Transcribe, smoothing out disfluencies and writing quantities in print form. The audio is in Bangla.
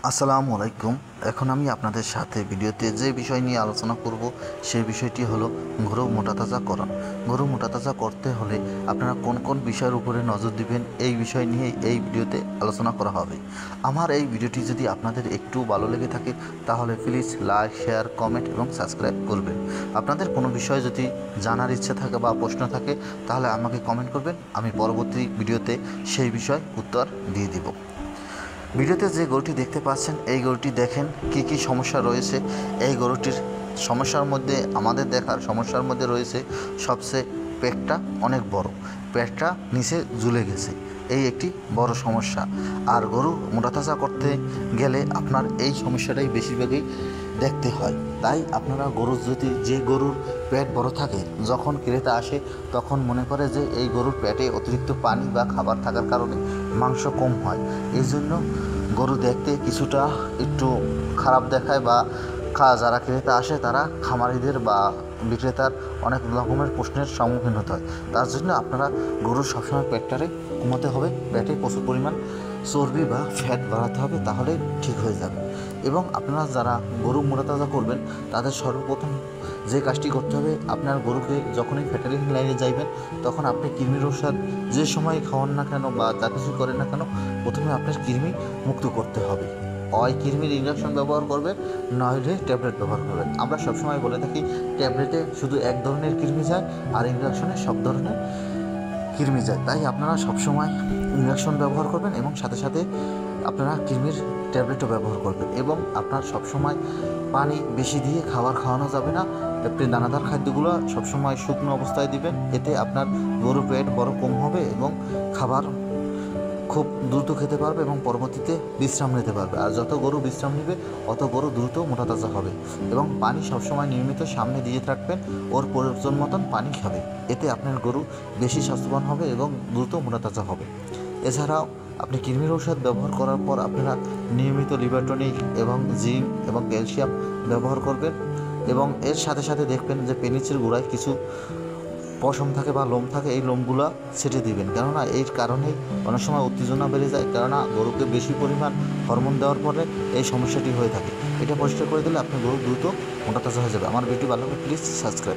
আসসালামু আলাইকুম। এখন আমি আপনাদের সাথে ভিডিওতে যে বিষয় নিয়ে আলোচনা করব সেই বিষয়টি হলো গরু মোটাতাজাকরণ। গরু মোটাতাজা করতে হলে আপনারা কোন কোন বিষয়ের উপরে নজর দিবেন এই বিষয় নিয়ে এই ভিডিওতে আলোচনা করা হবে। আমার এই ভিডিওটি যদি আপনাদের একটু ভালো লেগে থাকে তাহলে প্লিজ লাইক, শেয়ার, কমেন্ট এবং সাবস্ক্রাইব করবেন। আপনাদের কোনো বিষয় যদি জানার ইচ্ছে থাকে বা প্রশ্ন থাকে তাহলে আমাকে কমেন্ট করবেন, আমি পরবর্তী ভিডিওতে সেই বিষয় উত্তর দিয়ে দিব। ভিডিওতে যে গরুটি দেখতে পাচ্ছেন এই গরুটি দেখেন কি কি সমস্যা রয়েছে। এই গরুটির সমস্যার মধ্যে আমাদের দেখার সমস্যার মধ্যে রয়েছে সবচেয়ে পেটটা অনেক বড়, পেটটা নিচে ঝুলে গেছে, এই একটি বড় সমস্যা। আর গরু মোটাতাজা করতে গেলে আপনার এই সমস্যাটাই বেশিরভাগই দেখতে হয়। তাই আপনারা গরুর যদি যে গরুর পেট বড় থাকে, যখন ক্রেতা আসে তখন মনে করে যে এই গরুর পেটে অতিরিক্ত পানি বা খাবার থাকার কারণে মাংস কম হয়, এই জন্য গরু দেখতে কিছুটা একটু খারাপ দেখায় বা যারা ক্রেতা আসে তারা খামারিদের বা বিক্রেতার অনেক রকমের প্রশ্নের সম্মুখীন হতে হয়। তার জন্য আপনারা গরুর সবসময় পেটটারে কমাতে হবে, পেটে প্রচুর পরিমাণ চর্বি বা ফ্যাট বাড়াতে হবে, তাহলে ঠিক হয়ে যাবে। এবং আপনারা যারা গরু মোটাতাজা করবেন তাদের সর্বপ্রথম যে কাজটি করতে হবে, আপনার গরুকে যখনই ভেটেরিনারি লাইনে যাইবেন তখন আপনি কৃমির ওষুধ যে সময় খাওয়ান না কেন বা যা কিছু করেন না কেন, প্রথমে আপনার কৃমি মুক্ত করতে হবে। হয় কৃমির ইঞ্জেকশন ব্যবহার করবেন, নইলে ট্যাবলেট ব্যবহার করবেন। আমরা সবসময় বলে থাকি ট্যাবলেটে শুধু এক ধরনের কৃমি যায় আর ইঞ্জেকশনে সব ধরনের কৃমি যায়। তাই আপনারা সবসময় ইঞ্জেকশন ব্যবহার করবেন এবং সাথে সাথে আপনারা কৃমির ট্যাবলেটও ব্যবহার করবেন। এবং আপনার সবসময় পানি বেশি দিয়ে খাবার খাওয়ানো যাবে না। আপনি দানাদার খাদ্যগুলো সবসময় শুকনো অবস্থায় দিবেন, এতে আপনার গরুর পেট বড় কম হবে এবং খাবার খুব দ্রুত খেতে পারবে এবং পরবর্তীতে বিশ্রাম নিতে পারবে। আর যত গরু বিশ্রাম নেবে অত গরু দ্রুত মোটাতাজা হবে। এবং পানি সবসময় নিয়মিত সামনে দিয়ে থাকবেন, ওর প্রয়োজন মতন পানি খাবে, এতে আপনার গরু বেশি স্বাস্থ্যবান হবে এবং দ্রুত মোটাতাজা হবে। এছাড়াও আপনি কৃমির ঔষধ ব্যবহার করার পর আপনারা নিয়মিত লিভার টনিক এবং জিঙ্ক এবং ক্যালসিয়াম ব্যবহার করবেন। এবং এর সাথে সাথে দেখবেন যে পেনিসের গোড়ায় কিছু পশম থাকে বা লোম থাকে, এই লোমগুলো ছেটে দিবেন, কেননা এর কারণেই অনেক সময় উত্তেজনা বেড়ে যায়, কেননা গরুকে বেশি পরিমাণ হরমোন দেওয়ার পরে এই সমস্যাটি হয়ে থাকে। এটা পরিষ্কার করে দিলে আপনার গরু দ্রুত মোটাতাজা হয়ে যাবে। আমার ভিডিও ভালো লাগলে প্লিজ সাবস্ক্রাইব।